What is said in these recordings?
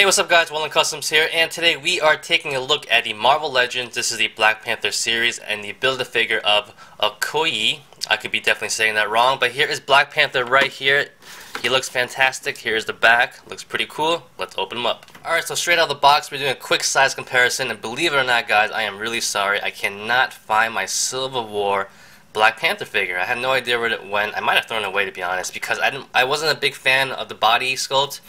Hey, what's up guys, Wallen Customs here, and today we are taking a look at the Marvel Legends. This is the Black Panther series and the Build-A-Figure of Okoye. I could be definitely saying that wrong, but here is Black Panther right here. He looks fantastic. Here's the back. Looks pretty cool. Let's open him up. Alright, so straight out of the box, we're doing a quick size comparison, and believe it or not guys, I am really sorry. I cannot find my Civil War Black Panther figure. I have no idea where it went. I might have thrown it away to be honest, because I wasn't a big fan of the body sculpt.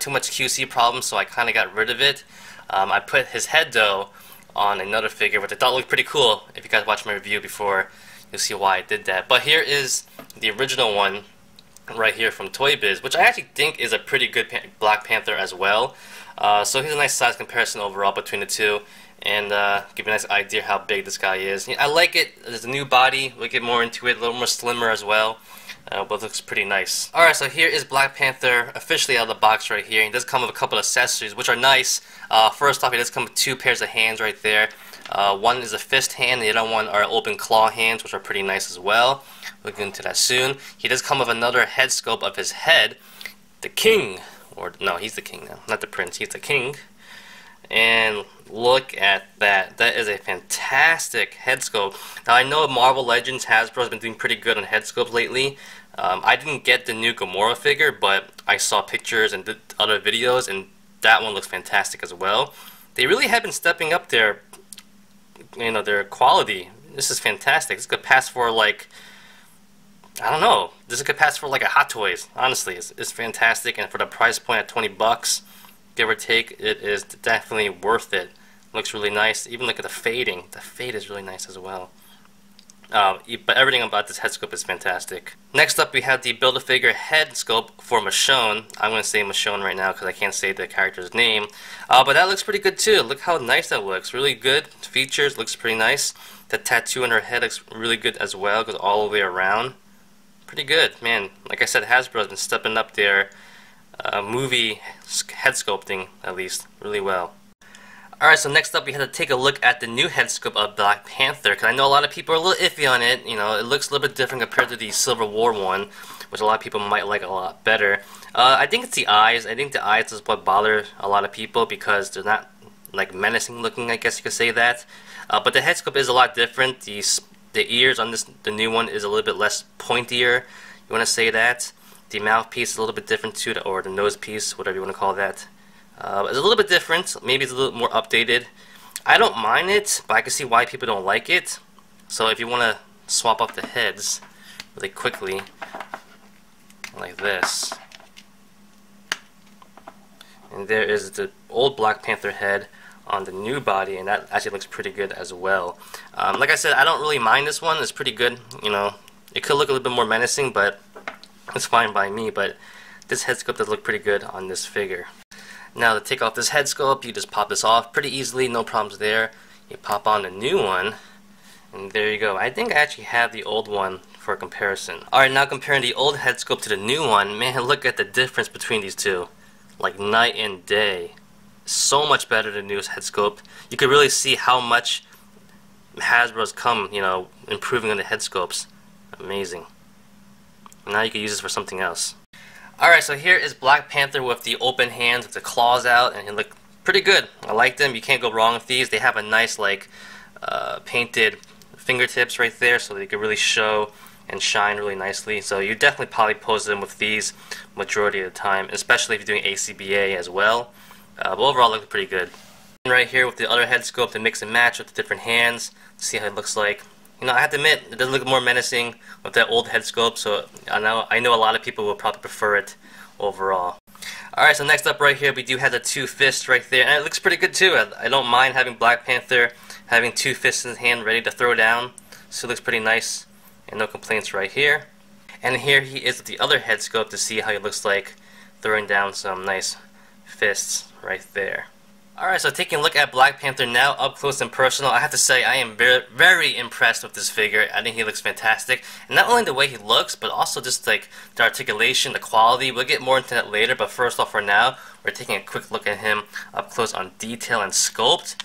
Too much QC problems, so I kind of got rid of it. I put his head though on another figure, which I thought looked pretty cool. If you guys watched my review before, you'll see why I did that. But here is the original one right here from Toy Biz, which I actually think is a pretty good Black Panther as well. So here's a nice size comparison overall between the two, and give you a nice idea how big this guy is. I like it. There's a new body. We'll get more into it, a little more slimmer as well. But it looks pretty nice. Alright, so here is Black Panther officially out of the box right here. He does come with a couple of accessories, which are nice. First off, he does come with two pairs of hands right there. One is a fist hand, and the other one are open claw hands, which are pretty nice as well. We'll get into that soon. He does come with another head sculpt of his head. The king, or no, he's the king now, not the prince, he's the king. And look at that. That is a fantastic head sculpt. Now I know Marvel Legends Hasbro's been doing pretty good on head sculpts lately. I didn't get the new Gamora figure, but I saw pictures and other videos, and that one looks fantastic as well. They really have been stepping up their quality. This is fantastic. This could pass for like, I don't know. This could pass for like a Hot Toys. Honestly, it's fantastic, and for the price point at 20 bucks, give or take, it is definitely worth it. Looks really nice. Even look at the fading. The fade is really nice as well. But everything about this head sculpt is fantastic. Next up, we have the Build-A-Figure head sculpt for Michonne. I'm going to say Michonne right now because I can't say the character's name. But that looks pretty good too. Look how nice that looks. Really good features. Looks pretty nice. The tattoo on her head looks really good as well. Goes all the way around. Pretty good, man. Like I said, Hasbro's been stepping up their movie head sculpting, at least, really well. Alright, so next up we had to take a look at the new head sculpt of Black Panther, because I know a lot of people are a little iffy on it. You know, it looks a little bit different compared to the Civil War one, which a lot of people might like a lot better. I think it's the eyes. I think the eyes is what bother a lot of people because they're not like menacing looking, I guess you could say that. But the head sculpt is a lot different. The ears on the new one is a little bit less pointier. You want to say that. The mouthpiece is a little bit different too, or the nose piece, whatever you want to call that. It's a little bit different. Maybe it's a little more updated. I don't mind it, but I can see why people don't like it. So if you want to swap up the heads really quickly, like this. And there is the old Black Panther head on the new body, and that actually looks pretty good as well. Like I said, I don't really mind this one. It's pretty good. You know, it could look a little bit more menacing, but it's fine by me. But this head sculpt does look pretty good on this figure. Now to take off this head sculpt, you just pop this off pretty easily, no problems there. You pop on the new one, and there you go. I think I actually have the old one for comparison. Alright, now comparing the old head sculpt to the new one, man, look at the difference between these two. Like night and day. So much better than the newest head sculpt. You could really see how much Hasbro's come, you know, improving on the head sculpts. Amazing. Now you can use this for something else. Alright, so here is Black Panther with the open hands with the claws out, and he look pretty good. I like them. You can't go wrong with these. They have a nice like painted fingertips right there, so they can really show and shine really nicely. So you definitely probably pose them with these majority of the time, especially if you're doing ACBA as well. But overall, it looks pretty good. And right here with the other head sculpt to mix and match with the different hands, see how it looks like. You know, I have to admit, it does look more menacing with that old head sculpt, so I know a lot of people will probably prefer it overall. Alright, so next up right here, we do have the two fists right there, and it looks pretty good too. I don't mind having Black Panther having two fists in his hand ready to throw down. So it looks pretty nice, and no complaints right here. And here he is with the other head sculpt to see how he looks like throwing down some nice fists right there. Alright, so taking a look at Black Panther now up close and personal, I have to say I am very, very impressed with this figure. I think he looks fantastic. And not only the way he looks, but also just like the articulation, the quality. We'll get more into that later, but first off for now, we're taking a quick look at him up close on detail and sculpt.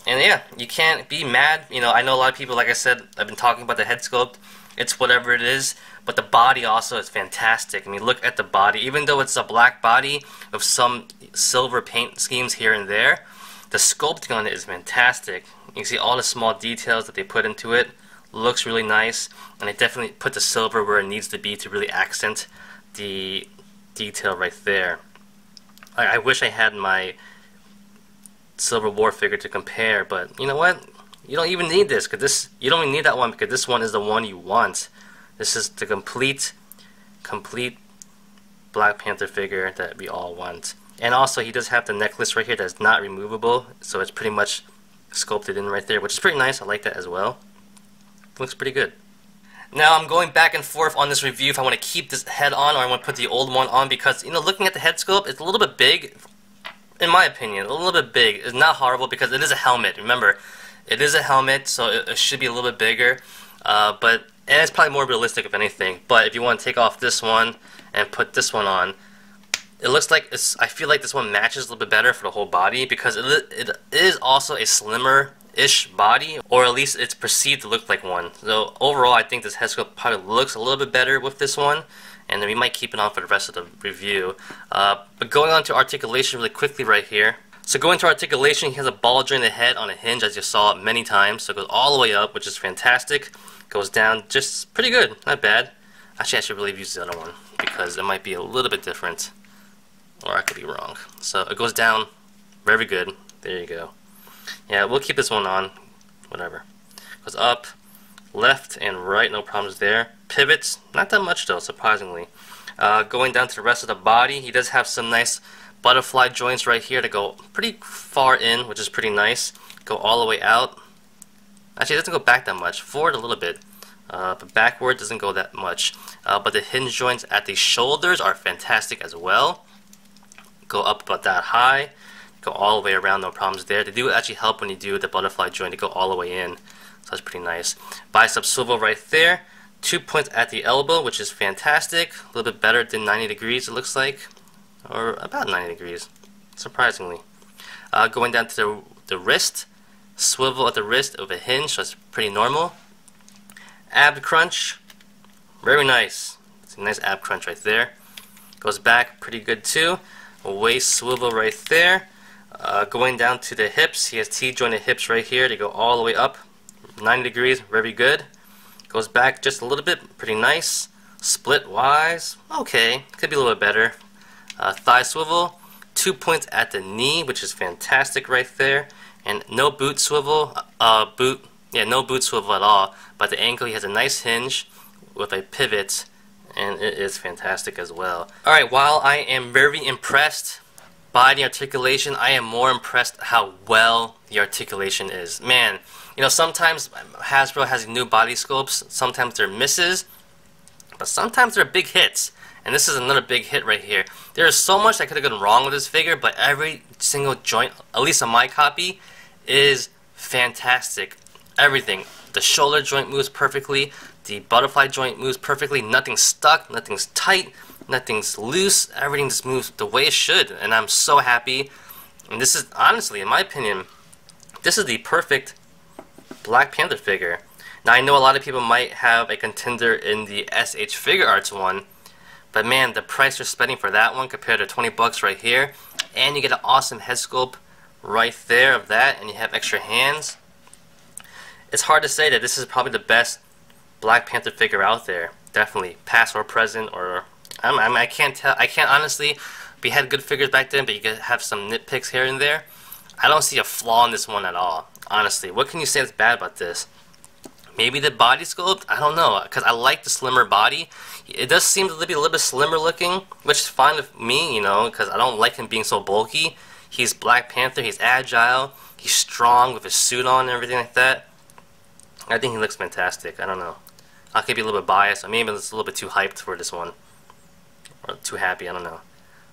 And yeah, you can't be mad. You know, I know a lot of people, like I said, I've been talking about the head sculpt. It's whatever it is. But the body also is fantastic. I mean, look at the body. Even though it's a black body with some silver paint schemes here and there. The sculpting on it is fantastic. You can see all the small details that they put into it. Looks really nice, and they definitely put the silver where it needs to be to really accent the detail right there. I wish I had my Silver War figure to compare, but you know what? You don't even need this, because you don't even need that one, because this one is the one you want. This is the complete Black Panther figure that we all want. And also, he does have the necklace right here that's not removable, so it's pretty much sculpted in right there, which is pretty nice. I like that as well. Looks pretty good. Now I'm going back and forth on this review if I want to keep this head on or I want to put the old one on, because, you know, looking at the head sculpt, it's a little bit big, in my opinion. A little bit big. It's not horrible because it is a helmet. Remember, it is a helmet, so it should be a little bit bigger. And it's probably more realistic if anything. But if you want to take off this one and put this one on, it looks like I feel like this one matches a little bit better for the whole body, because it is also a slimmer-ish body, or at least it's perceived to look like one. So overall, I think this head sculpt probably looks a little bit better with this one, and then we might keep it on for the rest of the review. But going on to articulation really quickly right here. So going to articulation, he has a ball jointed head on a hinge, as you saw many times. So it goes all the way up, which is fantastic. Goes down just pretty good, not bad. Actually, I should really use the other one, because it might be a little bit different. Or I could be wrong. So it goes down very good. There you go. Yeah, we'll keep this one on. Whatever. Goes up, left, and right. No problems there. Pivots. Not that much though, surprisingly. Going down to the rest of the body, he does have some nice butterfly joints right here to go pretty far in, which is pretty nice. Go all the way out. Actually, it doesn't go back that much. Forward a little bit. But backward doesn't go that much. But the hinge joints at the shoulders are fantastic as well. Go up about that high, go all the way around, no problems there. They do actually help when you do the butterfly joint to go all the way in, so that's pretty nice. Bicep swivel right there, 2 points at the elbow, which is fantastic. A little bit better than 90 degrees, it looks like, or about 90 degrees, surprisingly. Going down to the wrist, swivel at the wrist of a hinge, so that's pretty normal. Ab crunch, very nice. It's a nice ab crunch right there. Goes back pretty good too. Waist swivel right there. Going down to the hips, he has T-jointed hips right here. They go all the way up, 90 degrees, very good. Goes back just a little bit, pretty nice. Split wise, okay, could be a little bit better. Thigh swivel, 2 points at the knee, which is fantastic right there. And no boot swivel, no boot swivel at all. But the ankle, he has a nice hinge with a pivot, and it is fantastic as well. Alright, while I am very impressed by the articulation, I am more impressed how well the articulation is. Man, you know, sometimes Hasbro has new body sculpts, sometimes they're misses, but sometimes they're big hits. And this is another big hit right here. There is so much that could have gone wrong with this figure, but every single joint, at least on my copy, is fantastic. Everything. The shoulder joint moves perfectly. The butterfly joint moves perfectly. Nothing's stuck. Nothing's tight. Nothing's loose. Everything just moves the way it should. And I'm so happy. And this is, honestly, in my opinion, this is the perfect Black Panther figure. Now, I know a lot of people might have a contender in the SH Figure Arts one. But man, the price you're spending for that one compared to 20 bucks right here. And you get an awesome head sculpt right there of that. And you have extra hands. It's hard to say that this is probably the best Black Panther figure out there. Definitely, past or present, or I can't tell. I can't honestly. We had good figures back then, but you could have some nitpicks here and there. I don't see a flaw in this one at all. Honestly, what can you say is bad about this? Maybe the body sculpt. I don't know, because I like the slimmer body. It does seem to be a little bit slimmer looking, which is fine with me, you know, because I don't like him being so bulky. He's Black Panther. He's agile. He's strong with his suit on and everything like that. I think he looks fantastic. I don't know. I could be a little bit biased, or maybe it's a little bit too hyped for this one. Or too happy, I don't know.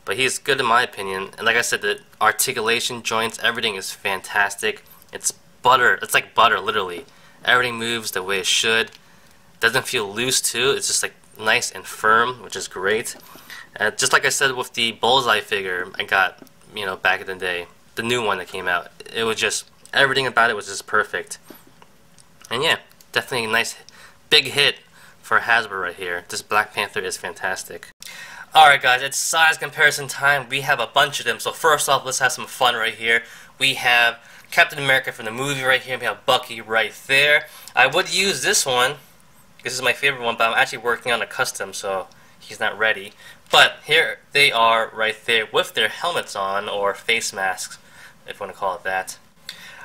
But he's good in my opinion. And like I said, the articulation, joints, everything is fantastic. It's butter. It's like butter, literally. Everything moves the way it should. Doesn't feel loose too. It's just like nice and firm, which is great. Just like I said with the Bullseye figure I got, you know, back in the day. The new one that came out. It was just, everything about it was just perfect. And yeah, definitely a nice big hit for Hasbro right here. This Black Panther is fantastic. Alright guys, it's size comparison time. We have a bunch of them. So first off, let's have some fun right here. We have Captain America from the movie right here. We have Bucky right there. I would use this one. This is my favorite one, but I'm actually working on a custom, so he's not ready. But here they are right there with their helmets on, or face masks, if you want to call it that.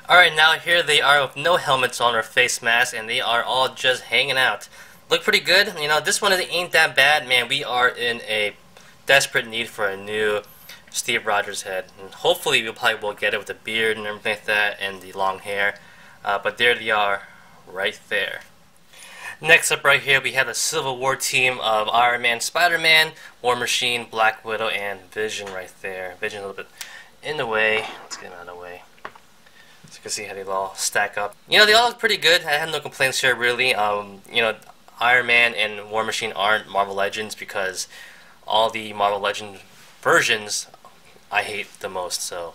Alright, now here they are with no helmets on or face masks, and they are all just hanging out. Look pretty good. You know, this one ain't that bad. Man, we are in a desperate need for a new Steve Rogers head. And hopefully we probably will get it with the beard and everything like that, and the long hair. But there they are, right there. Next up right here, we have the Civil War team of Iron Man, Spider-Man, War Machine, Black Widow, and Vision right there. Vision a little bit in the way. Let's get him out of the way. So you can see how they all stack up. You know, they all look pretty good. I have no complaints here, really. You know, Iron Man and War Machine aren't Marvel Legends because all the Marvel Legends versions I hate the most. So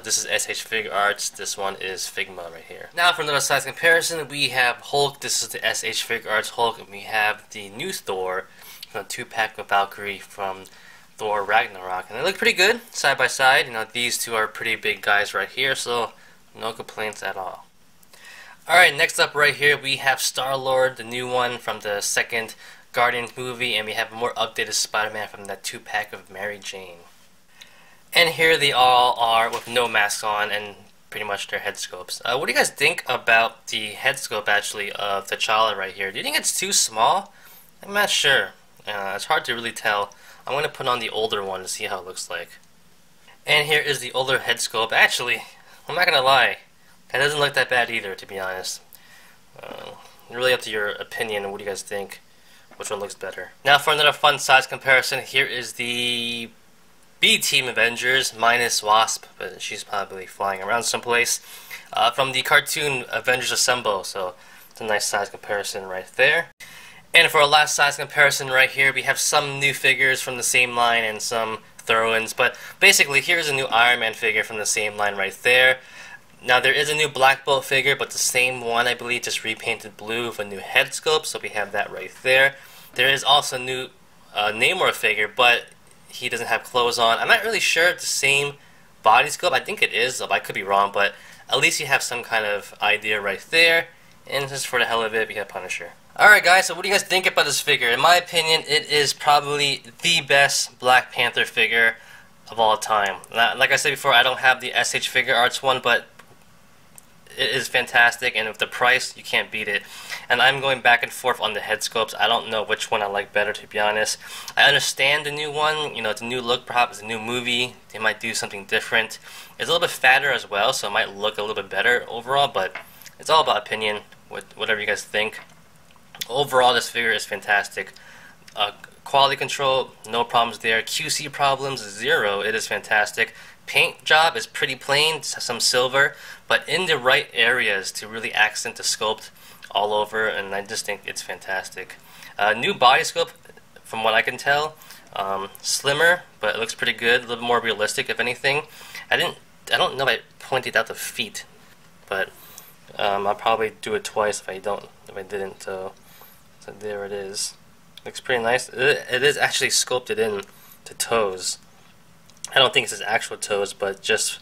this is SH Fig Arts. This one is Figma right here. Now for another size comparison, we have Hulk. This is the SH Fig Arts Hulk, and we have the new Thor from the 2-pack of Valkyrie from Thor Ragnarok, and they look pretty good side by side. You know, these two are pretty big guys right here, so no complaints at all. Alright, next up right here we have Star-Lord, the new one from the second Guardians movie, and we have a more updated Spider-Man from that 2-pack of Mary Jane. And here they all are with no masks on and pretty much their head sculpts. What do you guys think about the head sculpt actually of T'Challa right here? Do you think it's too small? I'm not sure. It's hard to really tell. I'm going to put on the older one to see how it looks like. And here is the older head sculpt. Actually, I'm not going to lie. It doesn't look that bad either, to be honest. Really up to your opinion. What do you guys think? Which one looks better? Now for another fun size comparison, here is the B-Team Avengers minus Wasp, but she's probably flying around someplace, from the cartoon Avengers Assemble, so it's a nice size comparison right there. And for our last size comparison right here, we have some new figures from the same line and some throw-ins, but basically here's a new Iron Man figure from the same line right there. Now there is a new Black Bolt figure, but the same one I believe, just repainted blue with a new head sculpt, so we have that right there. There is also a new Namor figure, but he doesn't have clothes on. I'm not really sure if it's the same body sculpt. I think it is, I could be wrong, but at least you have some kind of idea right there. And just for the hell of it, we have Punisher. Alright guys, so what do you guys think about this figure? In my opinion, it is probably the best Black Panther figure of all time. Now, like I said before, I don't have the SH Figure Arts one, but it is fantastic, and with the price, you can't beat it. And I'm going back and forth on the head sculpts. I don't know which one I like better, to be honest. I understand the new one, you know, it's a new look, perhaps it's a new movie, they might do something different. It's a little bit fatter as well, so it might look a little bit better overall, but it's all about opinion, whatever you guys think. Overall, this figure is fantastic. Quality control, no problems there. QC problems, 0. It is fantastic. Paint job is pretty plain, some silver, but in the right areas to really accent the sculpt all over, and I just think it's fantastic. New body sculpt, from what I can tell, slimmer, but it looks pretty good, a little more realistic if anything. I don't know if I pointed out the feet, but I'll probably do it twice if I didn't. So there it is. Looks pretty nice. It is actually sculpted in to toes. I don't think it's his actual toes, but just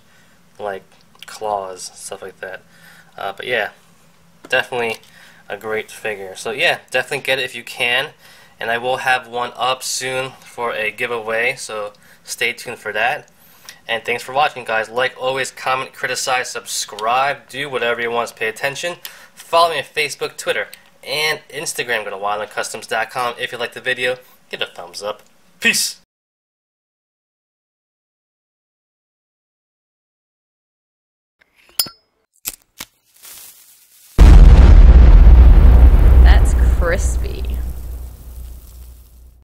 like claws, stuff like that. But yeah, definitely a great figure. So yeah, definitely get it if you can. And I will have one up soon for a giveaway, so stay tuned for that. And thanks for watching, guys. Like always, comment, criticize, subscribe, do whatever you want to pay attention. Follow me on Facebook, Twitter, and Instagram. Go to wildlandcustoms.com. If you liked the video, give it a thumbs up. Peace!